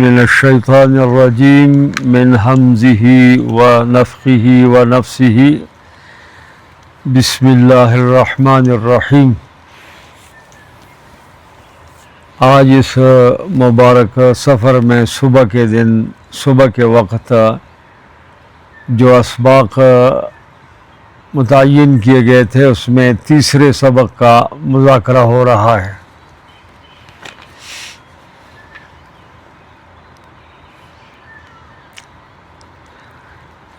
من الشیطان الرجیم من حمزه ونفخه ونفسه بسم اللہ الرحمن الرحیم۔ آج اس مبارک سفر میں صبح کے وقت جو اسباق متعین کیے گئے تھے اس میں تیسرے سبق کا مذاکرہ ہو رہا ہے۔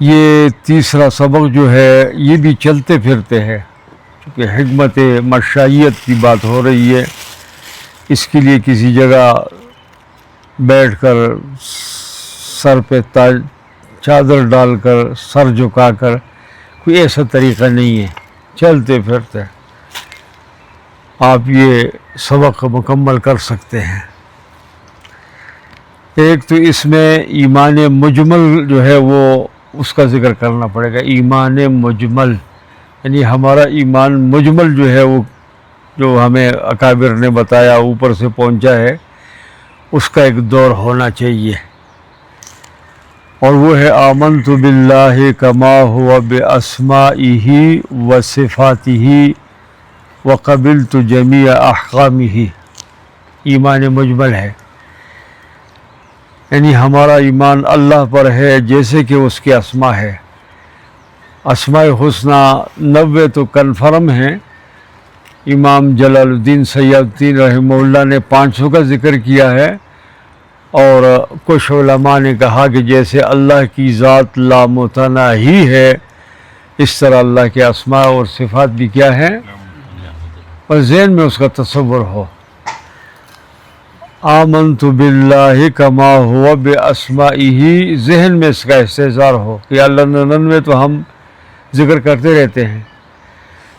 یہ تیسرا سبق جو ہے یہ بھی چلتے پھرتے ہے، کیونکہ حکمت مشائیت کی بات ہو رہی ہے، اس کے لیے کسی جگہ بیٹھ کر سر پہ چادر ڈال کر سر جھکا کر کوئی ایسا طریقہ نہیں ہے، چلتے پھرتے آپ یہ سبق مکمل کر سکتے ہیں۔ ایک تو اس میں ایمان مجمل جو ہے وہ اس کا ذکر کرنا پڑے گا۔ ایمان مجمل یعنی ہمارا ایمان مجمل جو ہے وہ جو ہمیں اکابر نے بتایا اوپر سے پہنچا ہے، اس کا ایک دور ہونا چاہیے، اور وہ ہے آمنت باللہ کما ہوا باسمائہ وصفاتہ وقبلت جمیع احکامہ۔ ایمان مجمل ہے، یعنی ہمارا ایمان اللہ پر ہے جیسے کہ اس کے اسماء ہے۔ اسماء حسنہ 90 تو کنفرم ہیں، امام جلال الدین سید الدین رحمہ اللہ نے 500 کا ذکر کیا ہے، اور کچھ علماء نے کہا کہ جیسے اللہ کی ذات لامتناہی ہے اس طرح اللہ کے اسماء اور صفات بھی کیا ہیں، اور ذہن میں اس کا تصور ہو۔ آمنت باللہ کما ہوا باسمائہ، ذہن میں اس کا استحضار ہو کہ اللہ 99 تو ہم ذکر کرتے رہتے ہیں،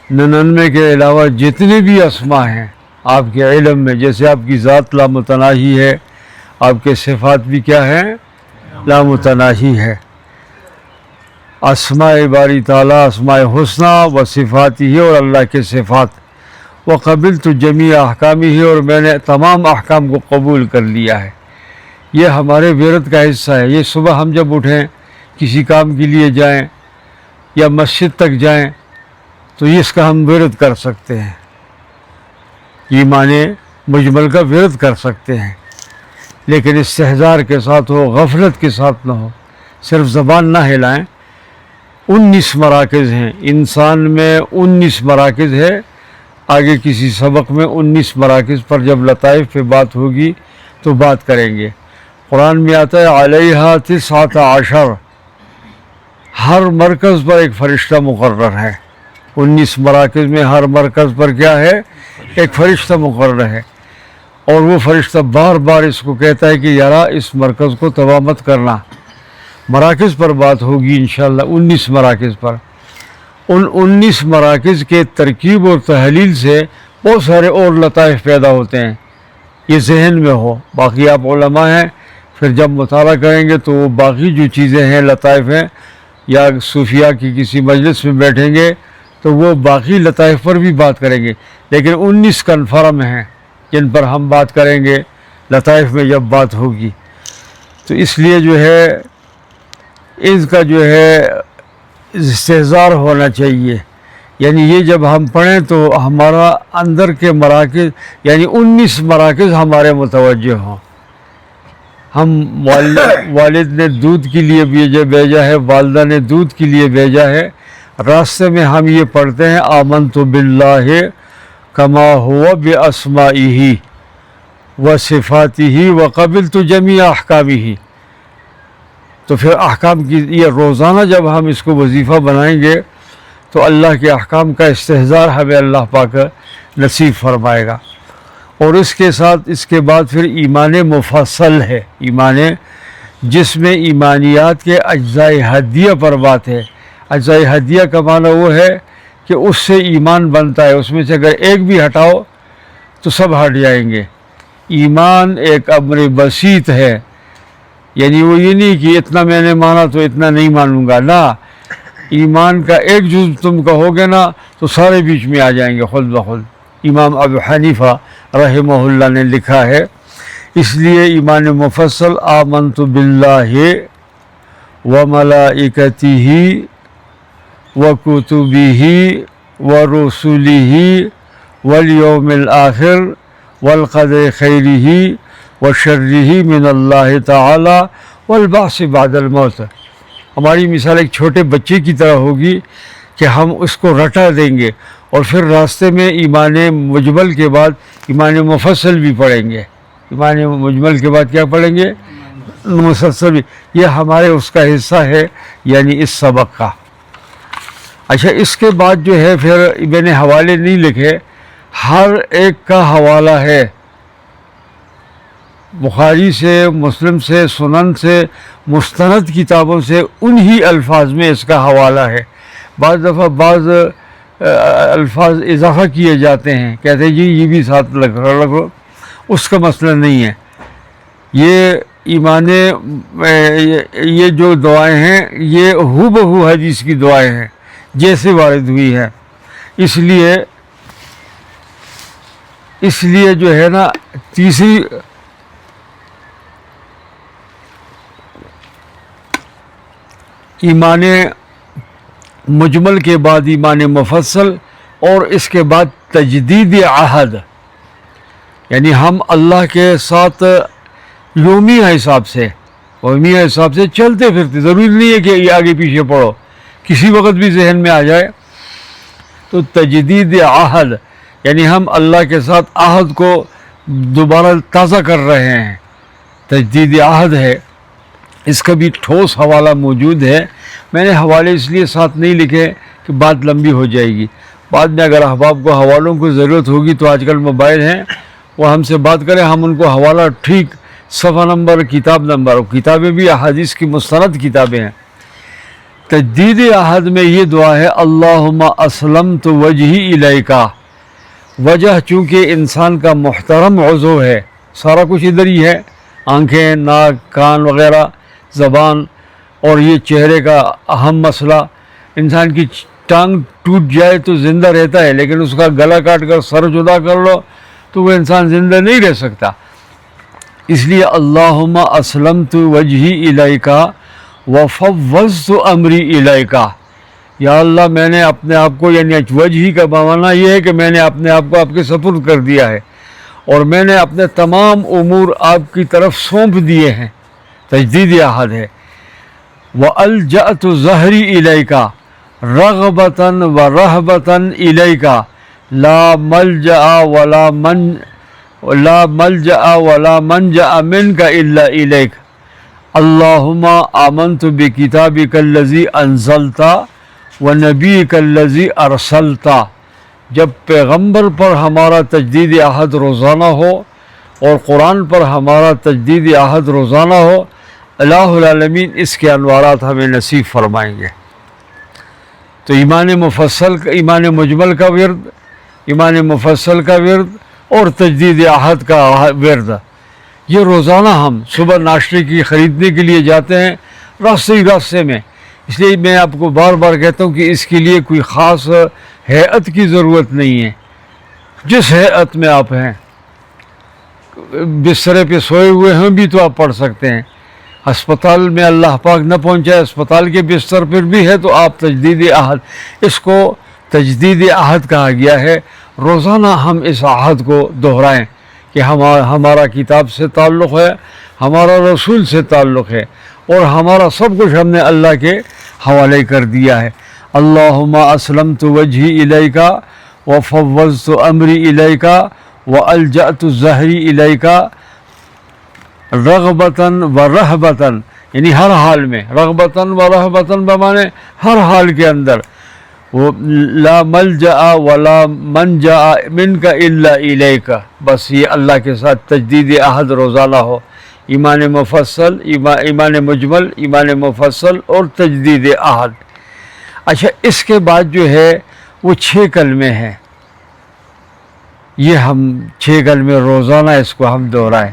99 کے علاوہ جتنے بھی اسماء ہیں آپ کے علم میں، جیسے آپ کی ذات لامتناہی ہے، آپ کے صفات بھی کیا ہیں، لامتناہی ہے۔ اسماء باری تعالیٰ، اسماء حسنہ و صفاتہ، اور اللہ کے صفات، وقبلت جمیع احکامہ، اور میں نے تمام احکام کو قبول کر لیا ہے۔ یہ ہمارے ورد کا حصہ ہے۔ یہ صبح ہم جب اٹھیں، کسی کام کے لیے جائیں یا مسجد تک جائیں تو اس کا ہم ورد کر سکتے ہیں، ایمان مجمل کا ورد کر سکتے ہیں، لیکن استحضار کے ساتھ ہو، غفلت کے ساتھ نہ ہو، صرف زبان نہ ہلائیں۔ 19 مراکز ہیں انسان میں، 19 مراکز ہے، آگے کسی سبق میں 19 مراکز پر جب لطائف پہ بات ہوگی تو بات کریں گے۔ قرآن میں آتا ہے علیہا 19، ہر مرکز پر ایک فرشتہ مقرر ہے۔ 19 مراکز میں ہر مرکز پر کیا ہے، ایک فرشتہ مقرر ہے، اور وہ فرشتہ بار بار اس کو کہتا ہے کہ یارا اس مرکز کو تباہ مت کرنا۔ مراکز پر بات ہوگی انشاءاللہ، 19 مراکز پر۔ ان 19 مراکز کے ترکیب اور تحلیل سے بہت سارے اور لطائف پیدا ہوتے ہیں، یہ ذہن میں ہو۔ باقی آپ علماء ہیں، پھر جب مطالعہ کریں گے تو وہ باقی جو چیزیں ہیں، لطائف ہیں، یا صوفیاء کی کسی مجلس میں بیٹھیں گے تو وہ باقی لطائف پر بھی بات کریں گے، لیکن 19 کنفرم ہیں جن پر ہم بات کریں گے لطائف میں جب بات ہوگی۔ تو اس لیے جو ہے اس کا جو ہے استحضار ہونا چاہیے، یعنی یہ جب ہم پڑھیں تو ہمارا اندر کے مراکز، یعنی 19 مراکز ہمارے متوجہ ہوں۔ ہم والد نے دودھ کے لیے بھیجا ہے، والدہ نے دودھ کے لیے بھیجا ہے، راستے میں ہم یہ پڑھتے ہیں آمنت باللہ کما ہوا باسمائہ وصفاتہ وقبلت جمیع احکامہ۔ تو پھر احکام کی یہ روزانہ جب ہم اس کو وظیفہ بنائیں گے تو اللہ کے احکام کا استحضار ہمیں اللہ پاک نصیب فرمائے گا۔ اور اس کے ساتھ اس کے بعد پھر ایمان مفصل ہے، ایمان جس میں ایمانیات کے اجزاء حدیہ پر بات ہے۔ اجزاء حدیہ کا معنی وہ ہے کہ اس سے ایمان بنتا ہے، اس میں سے اگر ایک بھی ہٹاؤ تو سب ہٹ جائیں گے۔ ایمان ایک امر بسیط ہے، یعنی وہ یہ نہیں کہ اتنا میں نے مانا تو اتنا نہیں مانوں گا، نہ، ایمان کا ایک جز تم کہو گے نا تو سارے بیچ میں آ جائیں گے خود بخود۔ امام ابو حنیفہ رحمہ اللہ نے لکھا ہے، اس لیے ایمان مفصل آمنت باللہ وملائکتہ وکتبہ ورسلہ والیوم الآخر والقدر خیرہ وشرہ من اللہ تعالی والبعث بعد الموت. ہماری مثال ایک چھوٹے بچے کی طرح ہوگی کہ ہم اس کو رٹا دیں گے اور پھر راستے میں ایمان مجمل کے بعد ایمان مفصل بھی پڑھیں گے. ایمان مجمل کے بعد کیا پڑھیں گے؟ مفصل بھی. یہ ہمارے اس کا حصہ ہے، یعنی اس سبق کا. اچھا، اس کے بعد جو ہے پھر میں نے حوالے نہیں لکھے، ہر ایک کا حوالہ ہے. بخاری سے، مسلم سے، سنن سے، مستند کتابوں سے انہی الفاظ میں اس کا حوالہ ہے. بعض دفعہ بعض الفاظ اضافہ کیے جاتے ہیں، کہتے ہیں جی یہ بھی ساتھ لگ لو، اس کا مسئلہ نہیں ہے. یہ ایمان، یہ جو دعائیں ہیں یہ ہو بہو حدیث کی دعائیں ہیں جیسے وارد ہوئی ہیں. اس لیے جو ہے نا، تیسری ایمان مجمل کے بعد ایمان مفصل، اور اس کے بعد تجدید عہد، یعنی ہم اللہ کے ساتھ یومیہ حساب سے چلتے پھرتے. ضروری نہیں ہے کہ یہ آگے پیچھے پڑھو، کسی وقت بھی ذہن میں آ جائے. تو تجدید عہد یعنی ہم اللہ کے ساتھ عہد کو دوبارہ تازہ کر رہے ہیں، تجدید عہد ہے. اس کا بھی ٹھوس حوالہ موجود ہے. میں نے حوالے اس لیے ساتھ نہیں لکھے کہ بات لمبی ہو جائے گی. بعد میں اگر احباب کو حوالوں کی ضرورت ہوگی تو آج کل موبائل ہیں، وہ ہم سے بات کریں، ہم ان کو حوالہ ٹھیک صفحہ نمبر، کتاب نمبر، اور کتابیں بھی احادیث کی مستند کتابیں ہیں. تجدید عہد میں یہ دعا ہے، اللہم اسلمت وجہی الیک. وجہ چونکہ انسان کا محترم عضو ہے، سارا کچھ ادھر ہی ہے، آنکھیں، ناک، کان وغیرہ، زبان، اور یہ چہرے کا اہم مسئلہ. انسان کی ٹانگ ٹوٹ جائے تو زندہ رہتا ہے، لیکن اس کا گلا کاٹ کر سر جدا کر لو تو وہ انسان زندہ نہیں رہ سکتا. اس لیے اللہم اسلمت وجہی الیک وفوضت امری الیک. یا اللہ، میں نے اپنے آپ کو، یعنی وجہی کا معنی یہ ہے کہ میں نے اپنے آپ کو آپ کے سپرد کر دیا ہے، اور میں نے اپنے تمام امور آپ کی طرف سونپ دیے ہیں. تجدید عہد ہے. وَأَلْجَأْتُ ظَهْرِي إِلَيْكَ رَغْبَةً وَرَهْبَةً إِلَيْكَ لَا مَلْجَأَ وَلَا مَنْجَأَ مِنْكَ إِلَّا إِلَيْكَ. اللہم آمنت بکتابک الذی انزلت ونبیک الذی ارسلت. جب پیغمبر پر ہمارا تجدید عہد روزانہ ہو اور قرآن پر ہمارا تجدید عہد روزانہ ہو، الہ العالمین اس کے انوارات ہمیں نصیب فرمائیں گے. تو ایمان مجمل کا ورد، ایمان مفصل کا ورد اور تجدید عہد کا ورد، یہ روزانہ ہم صبح ناشتے کی خریدنے کے لیے جاتے ہیں راستے میں. اس لیے میں آپ کو بار بار کہتا ہوں کہ اس کے لیے کوئی خاص ہیئت کی ضرورت نہیں ہے. جس ہیئت میں آپ ہیں، بسترے پہ سوئے ہوئے ہیں بھی تو آپ پڑھ سکتے ہیں. ہسپتال میں اللہ پاک نہ پہنچائے، ہسپتال کے بستر پر بھی ہے تو آپ تجدید عہد، اس کو تجدید عہد کہا گیا ہے. روزانہ ہم اس عہد کو دہرائیں کہ ہمارا کتاب سے تعلق ہے، ہمارا رسول سے تعلق ہے، اور ہمارا سب کچھ ہم نے اللہ کے حوالے کر دیا ہے. اللہم اسلمت وجہی الیک وفوضت امری الیک والجأت ظہری الیک رغبتاً ورہبتاً، یعنی ہر حال میں، رغبتاً ورہبتاً بمانے ہر حال کے اندر. لا ملجأ ولا منجأ منک الا الیک. بس یہ اللہ کے ساتھ تجدید عہد روزانہ ہو. ایمان مفصل، ایمان مجمل، ایمان مفصل اور تجدید عہد. اچھا، اس کے بعد جو ہے وہ 6 کلمے ہیں. یہ ہم 6 کلمے روزانہ اس کو ہم دہرائیں.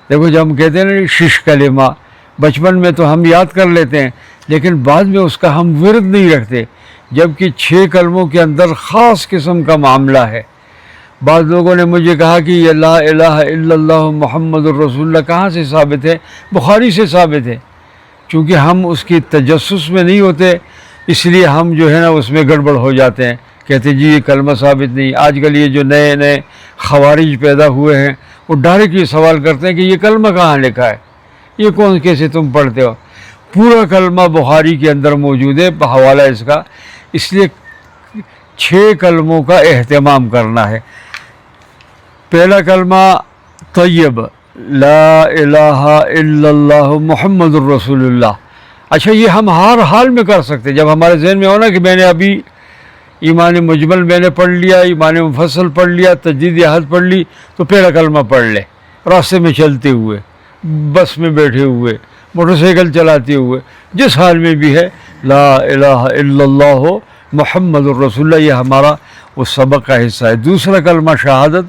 دیکھو، جب ہم کہتے ہیں نا 6 کلمہ، بچپن میں تو ہم یاد کر لیتے ہیں، لیکن بعد میں اس کا ہم ورد نہیں رکھتے، جبکہ 6 کلموں کے اندر خاص قسم کا معاملہ ہے. بعض لوگوں نے مجھے کہا کہ یہ لا الہ الا اللہ محمد الرسول اللہ کہاں سے ثابت ہے؟ بخاری سے ثابت ہے۔ چونکہ ہم اس کی تجسس میں نہیں ہوتے اس لیے ہم جو ہے نا اس میں گڑبڑ ہو جاتے ہیں، کہتے ہیں جی یہ کلمہ ثابت نہیں۔ آج کل یہ جو نئے نئے خوارج پیدا ہوئے ہیں وہ ڈائریکٹ یہ سوال کرتے ہیں کہ یہ کلمہ کہاں لکھا ہے، یہ کون کیسے تم پڑھتے ہو؟ پورا کلمہ بخاری کے اندر موجود ہے حوالہ اس کا، اس لیے 6 کلموں کا اہتمام کرنا ہے۔ پہلا کلمہ طیب، لا الہ الا اللہ محمد الرسول اللہ۔ اچھا یہ ہم ہر حال میں کر سکتے، جب ہمارے ذہن میں ہونا کہ میں نے ابھی ایمان مجمل میں نے پڑھ لیا، ایمان مفصل پڑھ لیا، تجدید احد پڑھ لی، تو پہلا کلمہ پڑھ لے، راستے میں چلتے ہوئے، بس میں بیٹھے ہوئے، موٹر سائیکل چلاتے ہوئے، جس حال میں بھی ہے لا الہ الا اللہ محمد الرسول اللہ، یہ ہمارا وہ سبق کا حصہ ہے۔ دوسرا کلمہ شہادت،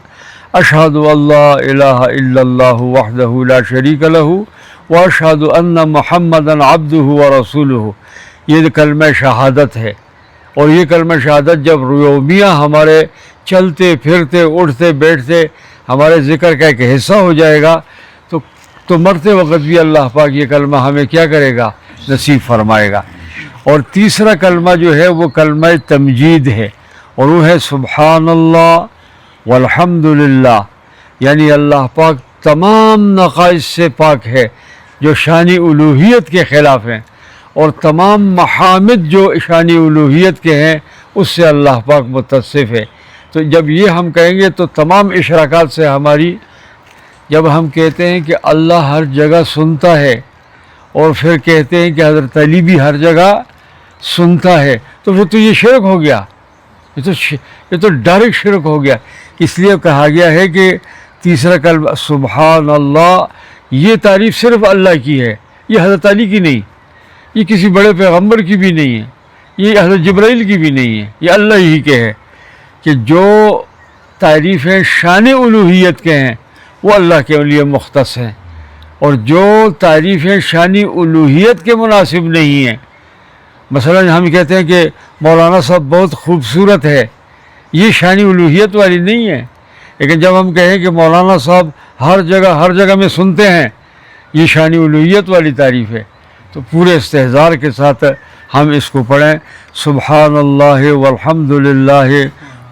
اشہد اللہ الہ الا اللہ وحدہ لا شریک لہ واشہد ان محمدا عبدہ ورسولہ، یہ کلمہ شہادت ہے۔ اور یہ کلمہ شہادت جب یومیہ ہمارے چلتے پھرتے اٹھتے بیٹھتے ہمارے ذکر کا ایک حصہ ہو جائے گا تو مرتے وقت بھی اللہ پاک یہ کلمہ ہمیں کیا کرے گا؟ نصیب فرمائے گا۔ اور تیسرا کلمہ جو ہے وہ کلمہ تمجید ہے، اور وہ ہے سبحان اللہ والحمد للہ، یعنی اللہ پاک تمام نقائص سے پاک ہے جو شان الوہیت کے خلاف ہیں، اور تمام محامد جو شان الوہیت کے ہیں اس سے اللہ پاک متصف ہے۔ تو جب یہ ہم کہیں گے تو تمام اشراکات سے ہماری، جب ہم کہتے ہیں کہ اللہ ہر جگہ سنتا ہے اور پھر کہتے ہیں کہ حضرت علی بھی ہر جگہ سنتا ہے، تو پھر تو یہ شرک ہو گیا، یہ تو ڈائریکٹ شرک ہو گیا۔ اس لیے کہا گیا ہے کہ تیسرا کلمہ سبحان اللہ، یہ تعریف صرف اللہ کی ہے، یہ حضرت علی کی نہیں، یہ کسی بڑے پیغمبر کی بھی نہیں ہے، یہ حضرت جبرائیل کی بھی نہیں ہے، یہ اللہ ہی کے ہے کہ جو تعریفیں شان الوہیت کے ہیں وہ اللہ کے لیے مختص ہیں، اور جو تعریفیں شان الوہیت کے مناسب نہیں ہیں، مثلا ہم کہتے ہیں کہ مولانا صاحب بہت خوبصورت ہے، یہ شان الوہیت والی نہیں ہے۔ لیکن جب ہم کہیں کہ مولانا صاحب ہر جگہ میں سنتے ہیں، یہ شان الوہیت والی تعریف ہے۔ تو پورے استحضار کے ساتھ ہم اس کو پڑھیں، سبحان اللہ والحمد للہ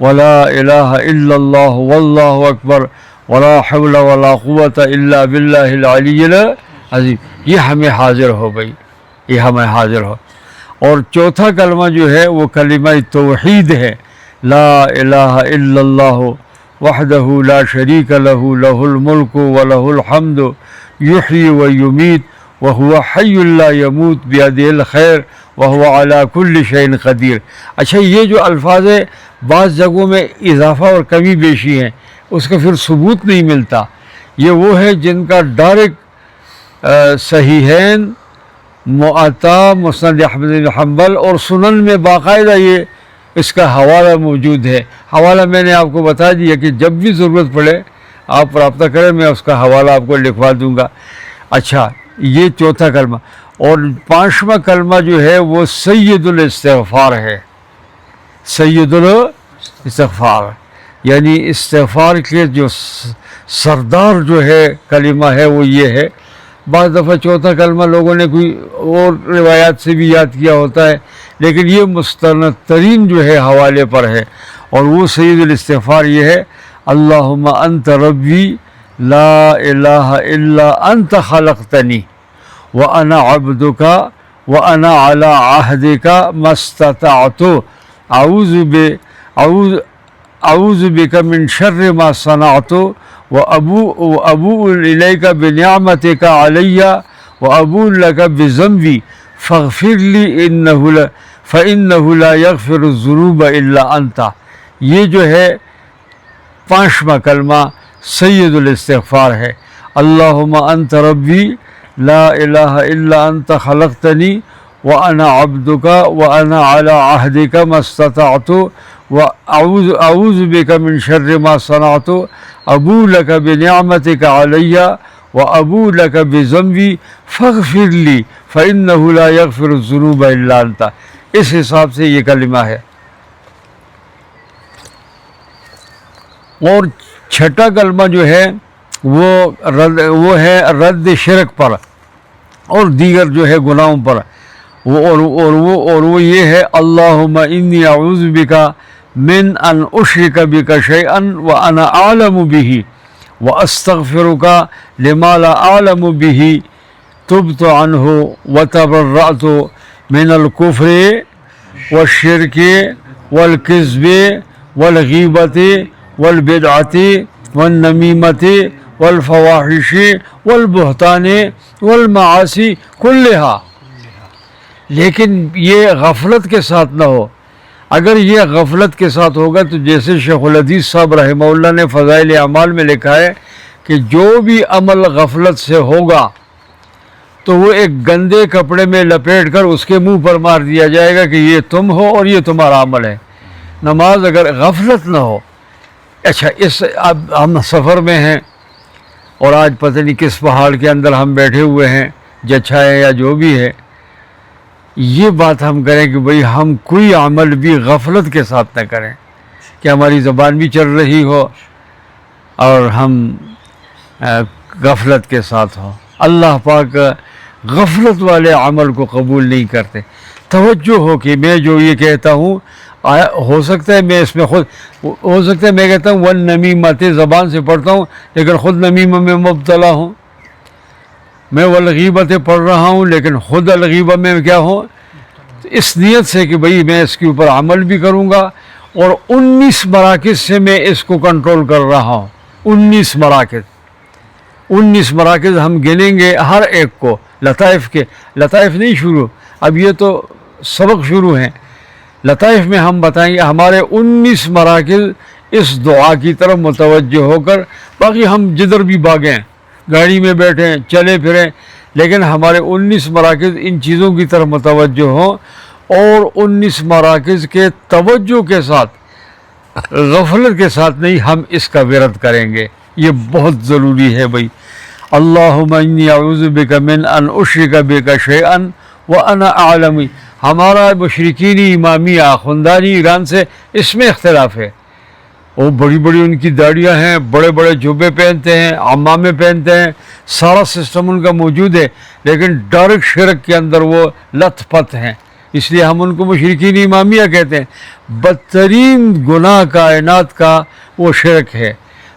ولا الہ الا اللہ واللہ اکبر ولا حول ولا قوت الا باللہ العلی العظیم۔ یہ ہمیں حاضر ہو بھائی، یہ ہمیں حاضر ہو۔ اور چوتھا کلمہ جو ہے وہ کلمہ توحید ہے، لا الہ الا اللہ وحدہ لا شریک لہ لہ الملک ولہ الحمد یحیی ویمیت وہو حی لا یموت بیدہ الخیر وہو علی کل شیء قدیر۔ اچھا یہ جو الفاظ ہے بعض جگہوں میں اضافہ اور کمی بیشی ہیں، اس کا پھر ثبوت نہیں ملتا۔ یہ وہ ہے جن کا ڈائریکٹ صحیحین، معطا، مسند احمد بن حنبل اور سنن میں باقاعدہ یہ اس کا حوالہ موجود ہے۔ حوالہ میں نے آپ کو بتا دیا کہ جب بھی ضرورت پڑے آپ رابطہ کریں، میں اس کا حوالہ آپ کو لکھوا دوں گا۔ اچھا یہ چوتھا کلمہ، اور پانچواں کلمہ جو ہے وہ سید الاستغفار ہے، سید الاستغفار، یعنی استغفار کے جو سردار جو ہے کلمہ ہے وہ یہ ہے۔ بعض دفعہ چوتھا کلمہ لوگوں نے کوئی اور روایات سے بھی یاد کیا ہوتا ہے، لیکن یہ مستند ترین جو ہے حوالے پر ہے، اور وہ سید الاستغفار یہ ہے، اللہم انت ربی لا الہ الا انت خلقتنی وانا عبدک وانا علی عہدک ما استطعت اعوذ بک من شر ما صنعت وابوء الیک بنعمتک علی وابوء لک بذنبی فاغفر لی فإنہ لا یغفر الذنوب الا انت۔ یہ جو ہے پانچواں کلمہ سید الاستغفار ہے، اللہم انت ربی لا الہ الا انت خلقتنی وانا عبدک وانا علی عہدک ما استطعت اعوذ بک من شر ما صنعت ابوء لک بنعمتک علی وابوء لک بذنبی فاغفر لی فإنہ لا یغفر الذنوب الا انت۔ اس حساب سے یہ کلمہ ہے۔ اور چھٹا کلمہ جو ہے وہ ہے رد شرک پر اور دیگر جو ہے گناہوں پر، وہ یہ ہے اللہم انی اعوذ بک من ان اشرک بک شیئا وانا اعلم به واستغفرک لما لا اعلم به تبت عنہ وتبرأت من الکفر والشرک والکذب والغیبت والبدعت والنمیمت والفواحش والبہتان والمعاصی کلہا. لیکن یہ غفلت کے ساتھ نہ ہو. اگر یہ غفلت کے ساتھ ہوگا تو جیسے شیخ الحدیث صاحب رحمہ اللہ نے فضائل اعمال میں لکھا ہے کہ جو بھی عمل غفلت سے ہوگا تو وہ ایک گندے کپڑے میں لپیٹ کر اس کے منہ پر مار دیا جائے گا کہ یہ تم ہو اور یہ تمہارا عمل ہے. نماز اگر غفلت نہ ہو. اچھا اب ہم سفر میں ہیں اور آج پتہ نہیں کس پہاڑ کے اندر ہم بیٹھے ہوئے ہیں، جچھا ہے یا جو بھی ہے، یہ بات ہم کریں کہ بھئی ہم کوئی عمل بھی غفلت کے ساتھ نہ کریں، کہ ہماری زبان بھی چل رہی ہو اور ہم غفلت کے ساتھ ہوں. اللہ پاک غفلت والے عمل کو قبول نہیں کرتے. توجہ ہو کہ میں جو یہ کہتا ہوں ہو سکتا ہے میں اس میں خود، ہو سکتا ہے میں کہتا ہوں والنمیمت زبان سے پڑھتا ہوں لیکن خود نمیمہ میں مبتلا ہوں. میں والغیبت پڑھ رہا ہوں لیکن خود الغیبہ میں کیا ہوں، اس نیت سے کہ بھئی میں اس کے اوپر عمل بھی کروں گا اور 19 مراکز سے میں اس کو کنٹرول کر رہا ہوں. 19 مراکز ہم گنیں گے ہر ایک کو. لطائف کے لطائف نہیں شروع، اب یہ تو سبق شروع ہیں. لطائف میں ہم بتائیں گے ہمارے 19 مراکز اس دعا کی طرف متوجہ ہو کر، باقی ہم جدھر بھی بھاگیں، گاڑی میں بیٹھیں، چلے پھریں، لیکن ہمارے 19 مراکز ان چیزوں کی طرف متوجہ ہوں اور 19 مراکز کے توجہ کے ساتھ، غفلت کے ساتھ نہیں، ہم اس کا ورد کریں گے. یہ بہت ضروری ہے بھائی. اللہم انی اعوذ بک من ان اشرک بک شیئا وانا اعلم. ہمارا مشرکینی امامیہ خاندانی ایران سے اس میں اختلاف ہے. وہ بڑی بڑی ان کی داڑیاں ہیں، بڑے بڑے جبے پہنتے ہیں، عمامے پہنتے ہیں، سارا سسٹم ان کا موجود ہے، لیکن ڈائریکٹ شرک کے اندر وہ لت پت ہیں. اس لیے ہم ان کو مشرکین امامیہ کہتے ہیں. بدترین گناہ کائنات کا وہ شرک ہے،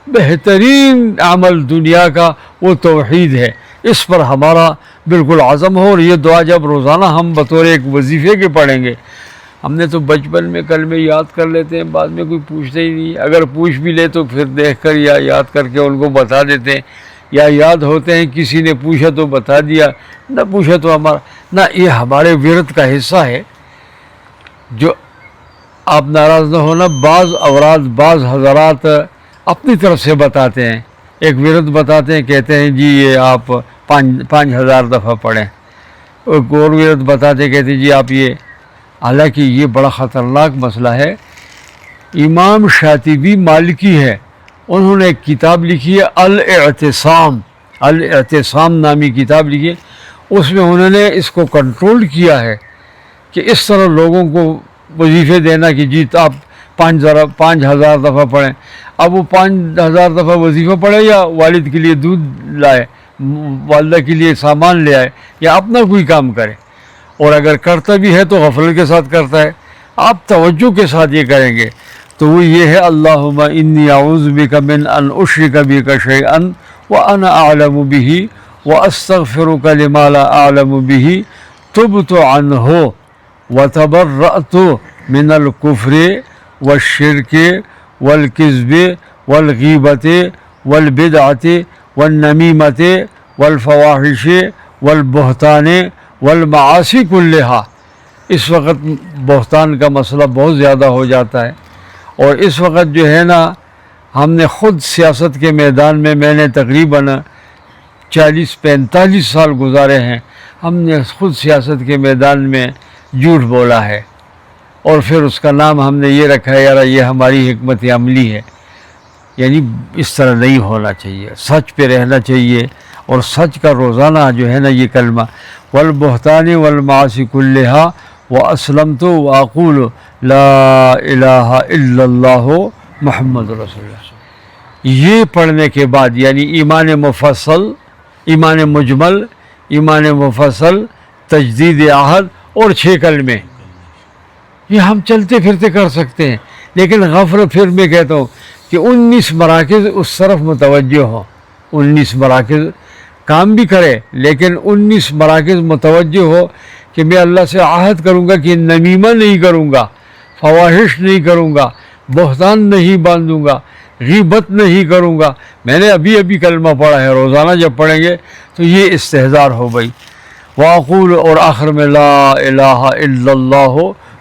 بہترین عمل دنیا کا وہ توحید ہے. اس پر ہمارا بالکل عزم ہو. اور یہ دعا جب روزانہ ہم بطور ایک وظیفے کے پڑھیں گے، ہم نے تو بچپن میں کلمے یاد کر لیتے ہیں، بعد میں کوئی پوچھتے ہی نہیں. اگر پوچھ بھی لے تو پھر دیکھ کر یا یاد کر کے ان کو بتا دیتے ہیں، یا یاد ہوتے ہیں کسی نے پوچھا تو بتا دیا، نہ پوچھا تو ہمارا نہ. یہ ہمارے ورد کا حصہ ہے. جو آپ ناراض نہ ہونا، بعض اوراد بعض حضرات اپنی طرف سے بتاتے ہیں، ایک ورد بتاتے ہیں، کہتے ہیں جی یہ آپ 5000 دفعہ پڑھیں. ایک اور ورد بتاتے کہتے ہیں جی آپ یہ. حالانکہ یہ بڑا خطرناک مسئلہ ہے. امام شاطبی مالکی ہے، انہوں نے ایک کتاب لکھی ہے الاعتصام، الاعتصام نامی کتاب لکھی ہے. اس میں انہوں نے اس کو کنٹرول کیا ہے کہ اس طرح لوگوں کو وظیفے دینا کہ جی آپ 5000 دفعہ پڑھیں. اب وہ 5000 دفعہ وظیفہ پڑھے یا والد کے لیے دودھ لائے، والدہ کے لیے سامان لے آئے، یا اپنا کوئی کام کرے. اور اگر کرتا بھی ہے تو غفلت کے ساتھ کرتا ہے. آپ توجہ کے ساتھ یہ کریں گے تو وہ یہ ہے اللہم انی اعوذ بک من ان اشرک بک شیئا وانا اعلم به واستغفرک لما لا اعلم به تبت عنہ وتبرأت من الکفر والشرک والکذب والغیبت والبدعت والنمیمت والفواحش والبہتان والمعاصی کلہا. اس وقت بہتان کا مسئلہ بہت زیادہ ہو جاتا ہے، اور اس وقت جو ہے نا ہم نے خود سیاست کے میدان میں نے تقریباً 40-45 سال گزارے ہیں. ہم نے خود سیاست کے میدان میں جھوٹ بولا ہے، اور پھر اس کا نام ہم نے یہ رکھا ہے یار یہ ہماری حکمت عملی ہے. یعنی اس طرح نہیں ہونا چاہیے، سچ پہ رہنا چاہیے. اور سچ کا روزانہ جو ہے نا یہ کلمہ والبہتان والمعاصی کلہا واسلمت واقول لا الہ الا اللہ محمد رسول اللہ. یہ پڑھنے کے بعد یعنی ایمان مفصل، ایمان مجمل، ایمان مفصل، تجدید عہد اور 6 کلمے، یہ ہم چلتے پھرتے کر سکتے ہیں، لیکن غفر پھر میں کہتا ہوں کہ 19 مراکز اس طرف متوجہ ہوں، 19 مراکز کام بھی کرے لیکن 19 مراکز متوجہ ہو کہ میں اللہ سے عہد کروں گا کہ نمیمہ نہیں کروں گا، فواحش نہیں کروں گا، بہتان نہیں باندھوں گا، غیبت نہیں کروں گا۔ میں نے ابھی کلمہ پڑھا ہے، روزانہ جب پڑھیں گے تو یہ استحضار ہو گئی۔ وَأَقُولُ، اور آخر میں لا الہ الا اللہ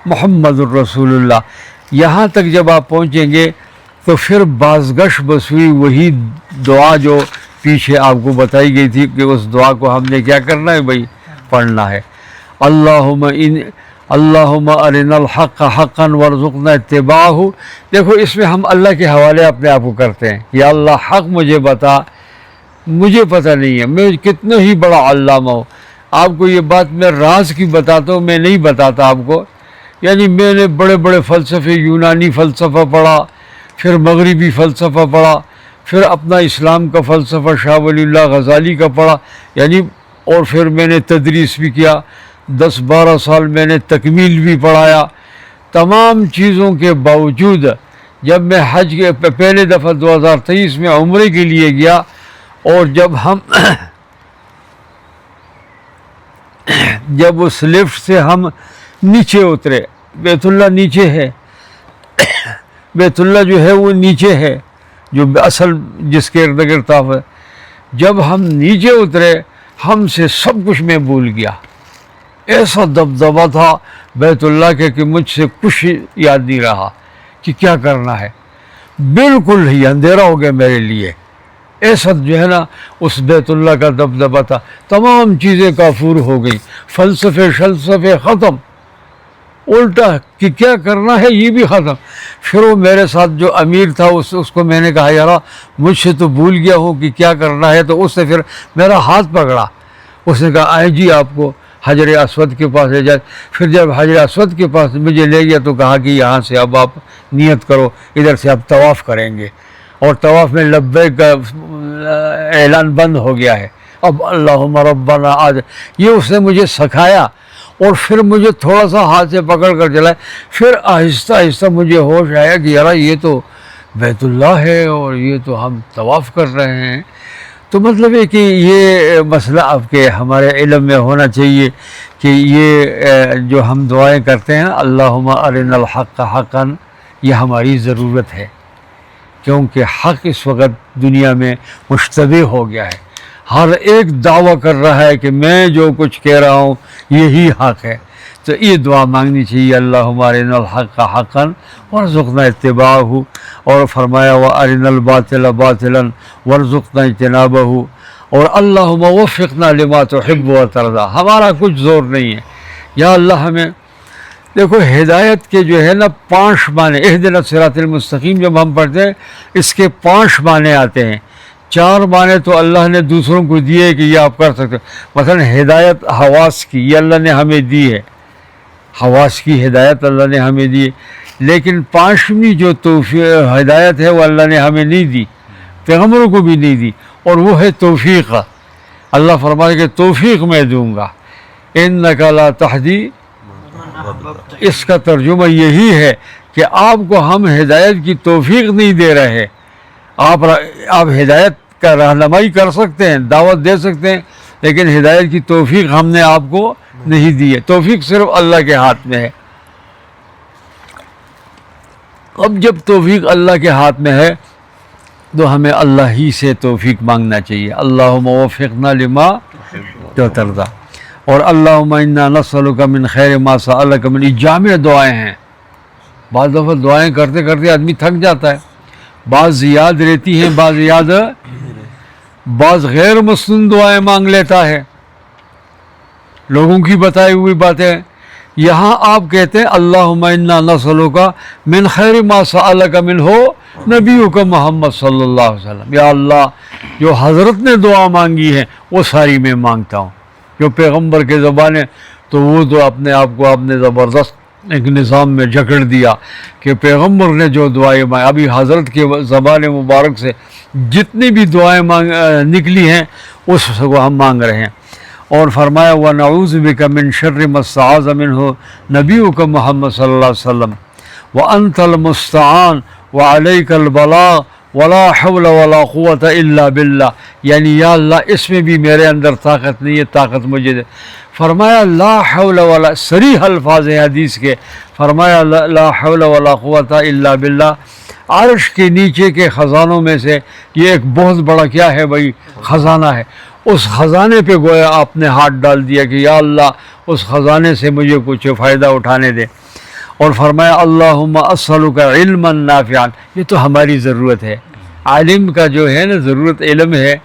محمد الرسول اللہ، یہاں تک جب آپ پہنچیں گے تو پھر بازگشت بسوئی وہی دعا جو پیچھے آپ کو بتائی گئی تھی کہ اس دعا کو ہم نے کیا کرنا ہے بھائی، پڑھنا ہے۔ اللہم ارنا الحق حقا وارزقنا اتباعہ۔ دیکھو اس میں ہم اللہ کے حوالے اپنے آپ کو کرتے ہیں، یا اللہ حق مجھے بتا، مجھے پتہ نہیں ہے، میں کتنا ہی بڑا علامہ ہوں، آپ کو یہ بات میں راز کی بتاتا ہوں، میں نہیں بتاتا آپ کو، یعنی میں نے بڑے بڑے فلسفے، یونانی فلسفہ پڑھا، پھر مغربی فلسفہ پڑھا، پھر اپنا اسلام کا فلسفہ شاہ ولی اللہ غزالی کا پڑھا، یعنی اور پھر میں نے تدریس بھی کیا، 10-12 سال میں نے تکمیل بھی پڑھایا۔ تمام چیزوں کے باوجود جب میں حج کے پہلے دفعہ 2023 میں عمرے کے لیے گیا، اور جب اس لفٹ سے ہم نیچے اترے، بیت اللہ نیچے ہے، بیت اللہ جو ہے وہ نیچے ہے، جو اصل جس کے ارد گرد طواف ہے، جب ہم نیچے اترے ہم سے سب کچھ میں بھول گیا، ایسا دبدبہ تھا بیت اللہ کے کہ مجھ سے کچھ یاد نہیں رہا کہ کیا کرنا ہے، بالکل ہی اندھیرا ہو گیا میرے لیے، ایسا جو ہے نا اس بیت اللہ کا دبدبہ تھا، تمام چیزیں کافور ہو گئیں، فلسفے شلسفے ختم، الٹا کہ کیا کرنا ہے یہ بھی ختم۔ پھر وہ میرے ساتھ جو امیر تھا اس کو میں نے کہا یار مجھ سے تو بھول گیا ہوں کہ کیا کرنا ہے، تو اس نے پھر میرا ہاتھ پکڑا، اس نے کہا آئے جی آپ کو حجر اسود کے پاس لے جائے۔ پھر جب حجر اسود کے پاس مجھے لے گیا تو کہا کہ یہاں سے اب آپ نیت کرو، ادھر سے آپ طواف کریں گے، اور طواف میں لبیک کا اعلان بند ہو گیا ہے، اب اللہم ربنا آج، یہ اس نے مجھے سکھایا، اور پھر مجھے تھوڑا سا ہاتھ سے پکڑ کر چلائے، پھر آہستہ آہستہ مجھے ہوش آیا کہ یار یہ تو بیت اللہ ہے اور یہ تو ہم طواف کر رہے ہیں۔ تو مطلب ہے کہ یہ مسئلہ آپ کے ہمارے علم میں ہونا چاہیے کہ یہ جو ہم دعائیں کرتے ہیں اللہم ارنا الحق حقا، یہ ہماری ضرورت ہے، کیونکہ حق اس وقت دنیا میں مشتبہ ہو گیا ہے، ہر ایک دعویٰ کر رہا ہے کہ میں جو کچھ کہہ رہا ہوں یہی حق ہے، تو یہ دعا مانگنی چاہیے اللہم ارنا الحق حقا وارزقنا اتباعہ، اور فرمایا وارنا الباطل باطلا وارزقنا اجتنابہ، اور اللہم وفقنا لما تحب وترضى، ہمارا کچھ زور نہیں ہے، یا اللہ ہمیں دیکھو ہدایت کے جو ہے نا 5 معنی، اہدنا الصراط المستقیم جب ہم پڑھتے ہیں اس کے 5 معنی آتے ہیں، 4 معنی تو اللہ نے دوسروں کو دیے کہ یہ آپ کر سکتے ہو، مثلا ہدایت حواس کی یہ اللہ نے ہمیں دی ہے، حواس کی ہدایت اللہ نے ہمیں دی ہے، لیکن 5ویں جو ہدایت ہے وہ اللہ نے ہمیں نہیں دی، پیغمبروں کو بھی نہیں دی، اور وہ ہے توفیق۔ اللہ فرمائے کہ توفیق میں دوں گا، انک لا تہدی، اس کا ترجمہ یہی ہے کہ آپ کو ہم ہدایت کی توفیق نہیں دے رہے، آپ ہدایت کا رہنمائی کر سکتے ہیں، دعوت دے سکتے ہیں، لیکن ہدایت کی توفیق ہم نے آپ کو نہیں دی ہے، توفیق صرف اللہ کے ہاتھ میں ہے۔ اب جب توفیق اللہ کے ہاتھ میں ہے تو ہمیں اللہ ہی سے توفیق مانگنا چاہیے، اللہم وفقنا لما ترضى، اور اللہم انا نسألک من خیر ما سألک من، یہ جامع دعائیں ہیں، بعض دفعہ دعائیں کرتے کرتے آدمی تھک جاتا ہے، بعض یاد رہتی ہیں، بعض غیر مسنون دعائیں مانگ لیتا ہے، لوگوں کی بتائی ہوئی باتیں، یہاں آپ کہتے ہیں اللہم انا نسألک من خیر ما سألک منہ نبیک محمد صلی اللہ علیہ وسلم، یا اللہ جو حضرت نے دعا مانگی ہے وہ ساری میں مانگتا ہوں، جو پیغمبر کے زبان ہے تو وہ تو اپنے آپ کو آپ نے زبردست ایک نظام میں جکڑ دیا کہ پیغمبر نے جو دعائیں مانگی، ابھی حضرت کے زبان مبارک سے جتنی بھی دعائیں نکلی ہیں اس کو ہم مانگ رہے ہیں. اور فرمایا وَنَعُوذُ بِكَ مِن شَرِّ مَا اسْتَعَاذَ مِنْهُ نَبِيُّكَ محمد صلی اللہ علیہ وسلم وَأَنْتَ الْمُسْتَعَانُ وَعَلَيْكَ الْبَلَاغُ وَلَا حَوْلَ وَلَا قُوَّةَ إِلَّا بِاللَّهِ، یعنی یا اللہ اس میں بھی میرے اندر طاقت نہیں ہے، طاقت مجھے دے. فرمایا لا حول ولا، صریح الفاظ ہیں حدیث کے، فرمایا لا حول ولا قوت الا باللہ. عرش کے نیچے کے خزانوں میں سے یہ ایک بہت بڑا کیا ہے بھائی، خزانہ ہے. اس خزانے پہ گویا آپ نے ہاتھ ڈال دیا کہ یا اللہ اس خزانے سے مجھے کچھ فائدہ اٹھانے دے. اور فرمایا اللہم اسألک علما نافعا، یہ تو ہماری ضرورت ہے، عالم کا جو ہے نا ضرورت علم ہے،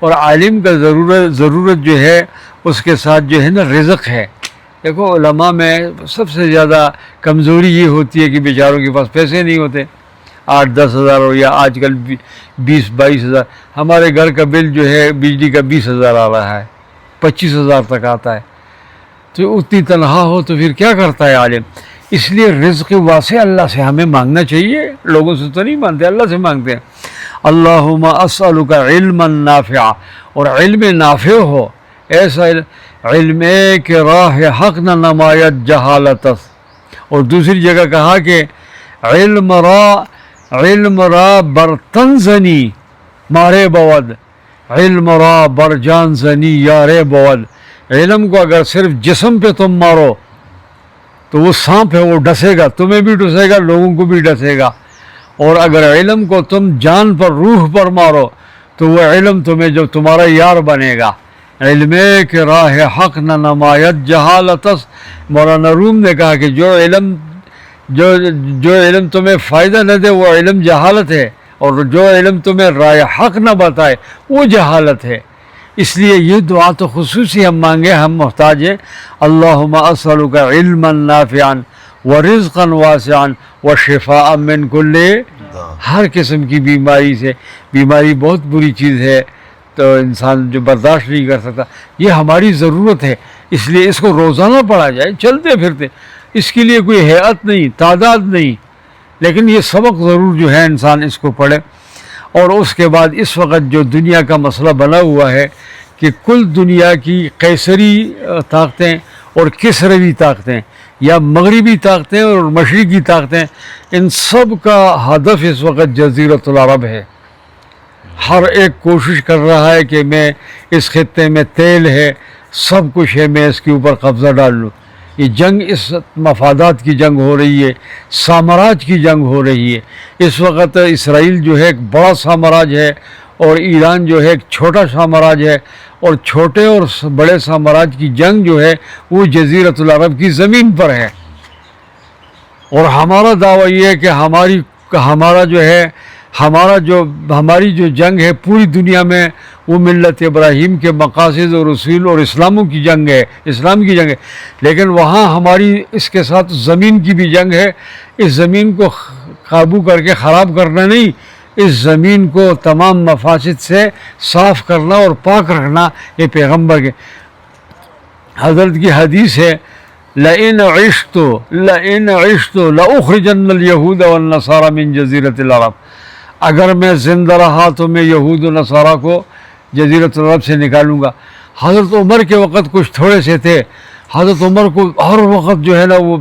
اور عالم کا ضرورت جو ہے اس کے ساتھ جو ہے نا رزق ہے. دیکھو علماء میں سب سے زیادہ کمزوری یہ ہوتی ہے کہ بیچاروں کے پاس پیسے نہیں ہوتے، 8-10 ہزار ہو یا آج کل 20-22 ہزار. ہمارے گھر کا بل جو ہے بجلی کا 20 ہزار آ رہا ہے، 25 ہزار تک آتا ہے. تو اتنی تنہا ہو تو پھر کیا کرتا ہے عالم؟ اس لیے رزق واسع اللہ سے ہمیں مانگنا چاہیے، لوگوں سے تو نہیں مانگتے، اللہ سے مانگتے ہیں. اللہم اسألک علما نافعا، اور علم نافع ہو، ایسا علم کہ راہ حق نہ نمایت جہالت. اور دوسری جگہ کہا کہ علم را برتن زنی مارے بود، علم را برجان زنی یارے بود. علم کو اگر صرف جسم پہ تم مارو تو وہ سانپ ہے، وہ ڈسے گا، تمہیں بھی ڈسے گا، لوگوں کو بھی ڈسے گا. اور اگر علم کو تم جان پر، روح پر مارو تو وہ علم تمہیں جو تمہارا یار بنے گا. علم کے راہ حق نہ نمایت جہالتس. مولانا روم نے کہا کہ جو علم تمہیں فائدہ نہ دے وہ علم جہالت ہے، اور جو علم تمہیں راہ حق نہ بتائے وہ جہالت ہے. اس لیے یہ دعا تو خصوصی ہم مانگے، ہم محتاج ہیں. اللہم اسألک علما نافعا ورزقا واسعا وشفاء من کل، ہر قسم کی بیماری سے. بیماری بہت بری چیز ہے تو انسان جو برداشت نہیں کر سکتا، یہ ہماری ضرورت ہے، اس لیے اس کو روزانہ پڑھا جائے، چلتے پھرتے. اس کے لیے کوئی ہیئت نہیں، تعداد نہیں، لیکن یہ سبق ضرور جو ہے انسان اس کو پڑھے. اور اس کے بعد اس وقت جو دنیا کا مسئلہ بنا ہوا ہے کہ کل دنیا کی قیصری طاقتیں اور کسروی طاقتیں یا مغربی طاقتیں اور مشرقی طاقتیں، ان سب کا ہدف اس وقت جزیرۃ العرب ہے. ہر ایک کوشش کر رہا ہے کہ میں اس خطے میں تیل ہے، سب کچھ ہے، میں اس کے اوپر قبضہ ڈال لوں. یہ جنگ اس مفادات کی جنگ ہو رہی ہے، سامراج کی جنگ ہو رہی ہے. اس وقت اسرائیل جو ہے ایک بڑا سامراج ہے، اور ایران جو ہے ایک چھوٹا سامراج ہے، اور چھوٹے اور بڑے سامراج کی جنگ جو ہے وہ جزیرۃ العرب کی زمین پر ہے. اور ہمارا دعویٰ یہ ہے کہ ہماری جو جنگ ہے پوری دنیا میں وہ ملت ابراہیم کے مقاصد اور اصول اور اسلاموں کی جنگ ہے، اسلام کی جنگ ہے. لیکن وہاں ہماری اس کے ساتھ زمین کی بھی جنگ ہے. اس زمین کو قابو کر کے خراب کرنا نہیں، اس زمین کو تمام مفاسد سے صاف کرنا اور پاک رکھنا. یہ پیغمبر کے حضرت کی حدیث ہے، لئن عشت لأخرجن اليہود والنصارى من جزیرۃ العرب. اگر میں زندہ رہا تو میں یہود و نصارہ کو جزیرۃ العرب سے نکالوں گا. حضرت عمر کے وقت کچھ تھوڑے سے تھے، حضرت عمر کو ہر وقت جو ہے نا وہ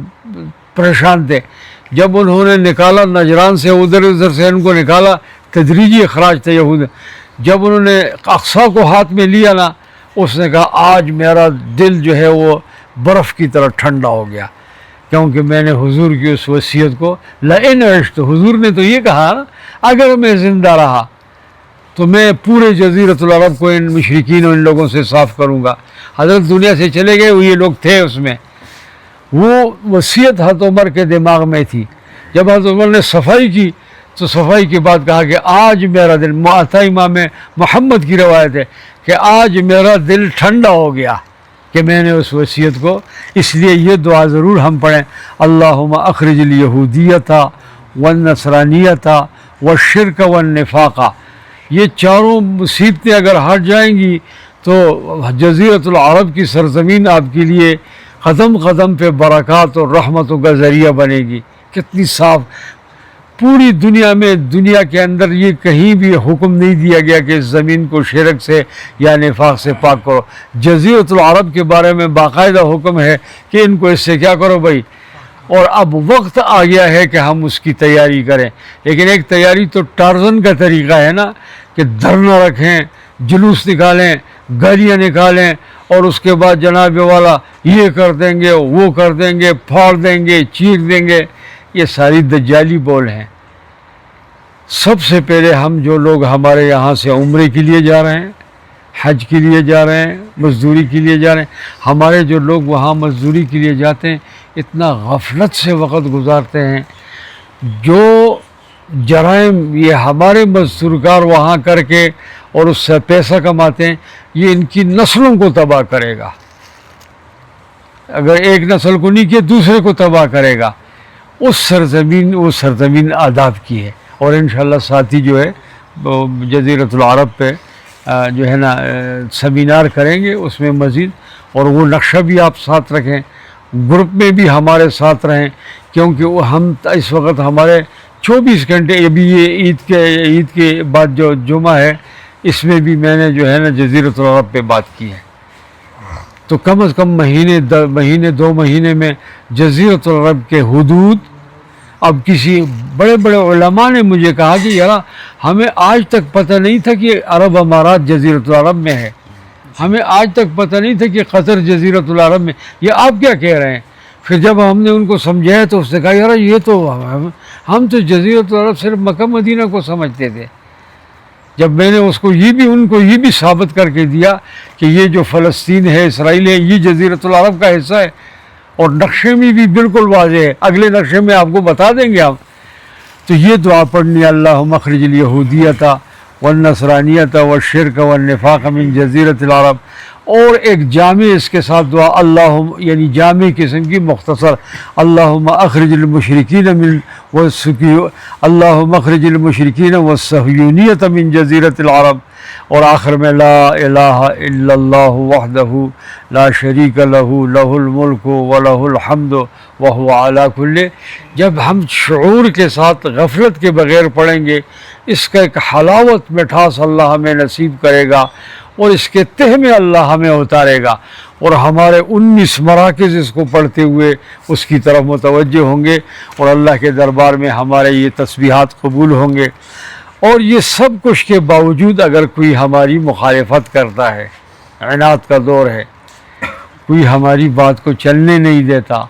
پریشان تھے. جب انہوں نے نکالا نجران سے، ادھر سے ان کو نکالا، تدریجی اخراج تھا یہود. جب انہوں نے اقصیٰ کو ہاتھ میں لیا نا، اس نے کہا آج میرا دل جو ہے وہ برف کی طرح ٹھنڈا ہو گیا، کیونکہ میں نے حضور کی اس وصیت کو لئن عشت، حضور نے تو یہ کہا نا اگر میں زندہ رہا تو میں پورے جزیرۃ العرب کو ان مشرکین اور ان لوگوں سے صاف کروں گا. حضرت دنیا سے چلے گئے، وہ یہ لوگ تھے اس میں. وہ وصیت حضرت عمر کے دماغ میں تھی. جب حضرت عمر نے صفائی کی تو صفائی کے بعد کہا کہ آج میرا دل، معطا امام محمد کی روایت ہے کہ آج میرا دل ٹھنڈا ہو گیا کہ میں نے اس وصیت کو. اس لیے یہ دعا ضرور ہم پڑھیں، اللہم اخرج الیہودیۃ والنصرانیۃ والشرک والنفاق. یہ چاروں مصیبتیں اگر ہٹ جائیں گی تو جزیرۃ العرب کی سرزمین آپ کے لیے قدم قدم پہ برکات اور رحمتوں کا ذریعہ بنے گی. کتنی صاف. پوری دنیا میں، دنیا کے اندر یہ کہیں بھی حکم نہیں دیا گیا کہ اس زمین کو شرک سے یا نفاق سے پاک کرو. جزیرۃ العرب کے بارے میں باقاعدہ حکم ہے کہ ان کو اس سے کیا کرو بھائی. اور اب وقت آ گیا ہے کہ ہم اس کی تیاری کریں. لیکن ایک تیاری تو ٹارزن کا طریقہ ہے نا، کہ دھرنا رکھیں، جلوس نکالیں، گالیاں نکالیں، اور اس کے بعد جناب والا یہ کر دیں گے، وہ کر دیں گے، پھاڑ دیں گے، چیر دیں گے. یہ ساری دجالی بول ہیں. سب سے پہلے ہم جو لوگ ہمارے یہاں سے عمرے کے لیے جا رہے ہیں، حج کے لیے جا رہے ہیں، مزدوری کے لیے جا رہے ہیں، ہمارے جو لوگ وہاں مزدوری کے لیے جاتے ہیں اتنا غفلت سے وقت گزارتے ہیں. جو جرائم یہ ہمارے مزدورکار وہاں کر کے اور اس سے پیسہ کماتے ہیں، یہ ان کی نسلوں کو تباہ کرے گا. اگر ایک نسل کو نہیں کیا دوسرے کو تباہ کرے گا. وہ سرزمین آداب کی ہے. اور انشاءاللہ ساتھی جو ہے جزیرۃ العرب پہ جو ہے نا سیمینار کریں گے اس میں مزید. اور وہ نقشہ بھی آپ ساتھ رکھیں، گروپ میں بھی ہمارے ساتھ رہیں، کیونکہ وہ ہم اس وقت ہمارے 24 گھنٹے. ابھی یہ عید کے بعد جو جمعہ ہے اس میں بھی میں نے جو ہے نا جزیرۃ العرب پہ بات کی ہے. تو کم از کم مہینے 2 مہینے میں جزیرۃ العرب کے حدود. اب کسی بڑے بڑے علماء نے مجھے کہا کہ یار ہمیں آج تک پتہ نہیں تھا کہ عرب امارات جزیرۃ العرب میں ہے، ہمیں آج تک پتہ نہیں تھا کہ قطر جزیرۃ العرب میں. یہ آپ کیا کہہ رہے ہیں؟ پھر جب ہم نے ان کو سمجھایا تو اس نے کہا یار یہ تو ہم تو جزیرۃ العرب صرف مکہ مدینہ کو سمجھتے تھے. جب میں نے ان کو یہ بھی ثابت کر کے دیا کہ یہ جو فلسطین ہے، اسرائیل ہے، یہ جزیرۃ العرب کا حصہ ہے، اور نقشے میں بھی بالکل واضح ہے، اگلے نقشے میں آپ کو بتا دیں گے ہم. تو یہ دعا پڑھنی، اللہم اخرج الیہودیۃ والنصرانیۃ والشرک والنفاق من جزیرۃ العرب. اور ایک جامع اس کے ساتھ دعا، اللہم یعنی جامع قسم کی مختصر، اللہم اخرج المشرکین من اللہم اخرج المشرکین والصہیونیۃ من جزیرۃ العرب. اور آخر میں لا الہ الا اللہ وحدہ لا شریک لہ لہ الملک ولہ الحمد وہو علی کل. جب ہم شعور کے ساتھ غفلت کے بغیر پڑھیں گے اس کا ایک حلاوت مٹھاس اللہ ہمیں نصیب کرے گا، اور اس کے تہ میں اللہ ہمیں اتارے گا، اور ہمارے 19 مراکز اس کو پڑھتے ہوئے اس کی طرف متوجہ ہوں گے، اور اللہ کے دربار میں ہمارے یہ تسبیحات قبول ہوں گے. اور یہ سب کچھ کے باوجود اگر کوئی ہماری مخالفت کرتا ہے، عناد کا دور ہے، کوئی ہماری بات کو چلنے نہیں دیتا،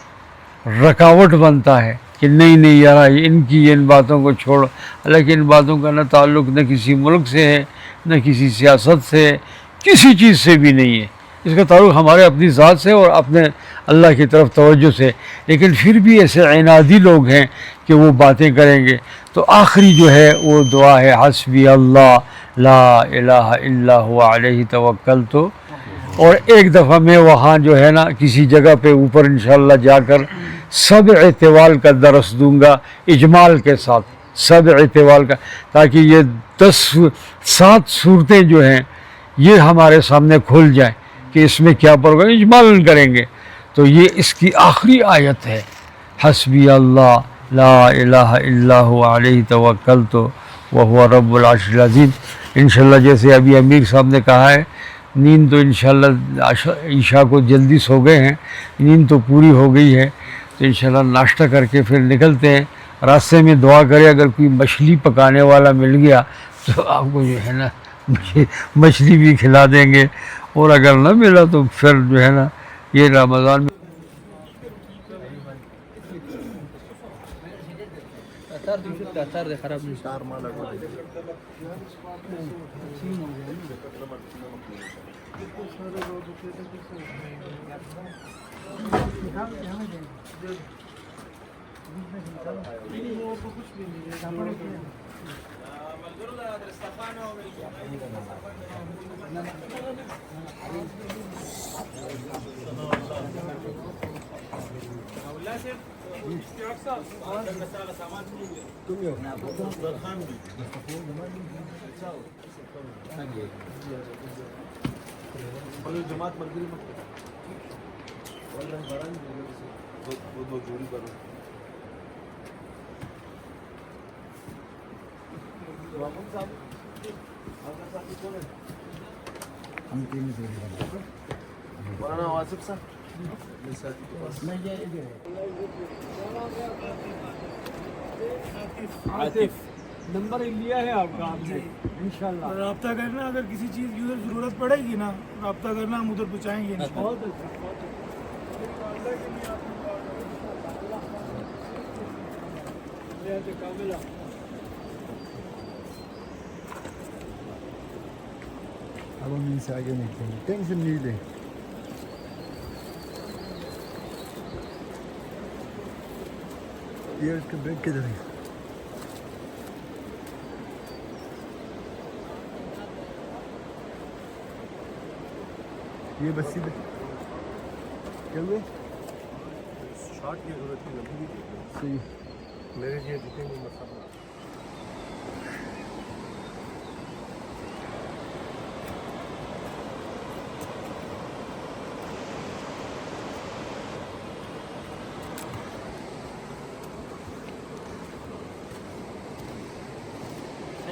رکاوٹ بنتا ہے کہ نہیں یار ان کی ان باتوں کو چھوڑ. حالانکہ ان باتوں کا نہ تعلق نہ کسی ملک سے ہے، نہ کسی سیاست سے ہے، کسی چیز سے بھی نہیں ہے. اس کا تعلق ہمارے اپنی ذات سے اور اپنے اللہ کی طرف توجہ سے. لیکن پھر بھی ایسے عنادی لوگ ہیں کہ وہ باتیں کریں گے. تو آخری جو ہے وہ دعا ہے، حسبی اللہ لا الہ الا هو علیہ توکلت. اور ایک دفعہ میں وہاں جو ہے نا کسی جگہ پہ اوپر انشاءاللہ جا کر سبع طوال کا درس دوں گا اجمال کے ساتھ، سبع طوال کا، تاکہ یہ 7 صورتیں جو ہیں یہ ہمارے سامنے کھل جائیں کہ اس میں کیا پڑھا، اجمال کریں گے. تو یہ اس کی آخری آیت ہے، حسبی اللہ لا الہ الا هو علیہ توکلت وہو رب العرش العظیم. انشاءاللہ جیسے ابھی امیر صاحب نے کہا ہے، نیند تو انشاءاللہ عشاء کو جلدی سو گئے ہیں، نیند تو پوری ہو گئی ہے. تو انشاءاللہ ناشتہ کر کے پھر نکلتے ہیں. راستے میں دعا کرے اگر کوئی مچھلی پکانے والا مل گیا تو آپ کو جو ہے نا مچھلی بھی کھلا دیں گے، اور اگر نہ ملا تو پھر جو ہے نا یہ رمضان میں دو جوڑی کرو. ہم تین سے مولانا واصف صاحب عاطف نمبر لیا ہے آپ کا آپ نے انشاءاللہ رابطہ کرنا. اگر کسی چیز کی ادھر ضرورت پڑے گی نا رابطہ کرنا, ہم ادھر پہنچائیں گے انشاءاللہ. بہت اچھا بہت اچھا کاملہ اب ہم ان سے آگے نکلیں گے, ٹینشن نہیں لیں. یہ اس کا بریک کدھر ہے؟ یہ بس سیدھے کیا ہوئے شارٹ کی ضرورت ہے, لمبی بھی صحیح. میرے لیے جتنے بھی مسئلہ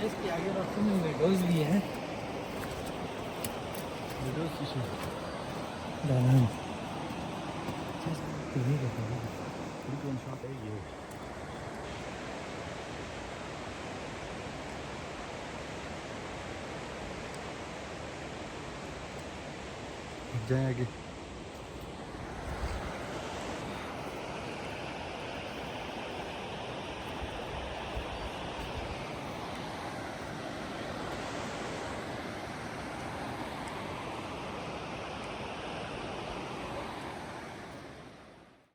اس کے آگے راستے میں ویڈوز بھی ہیں. دالان جائیں آگے.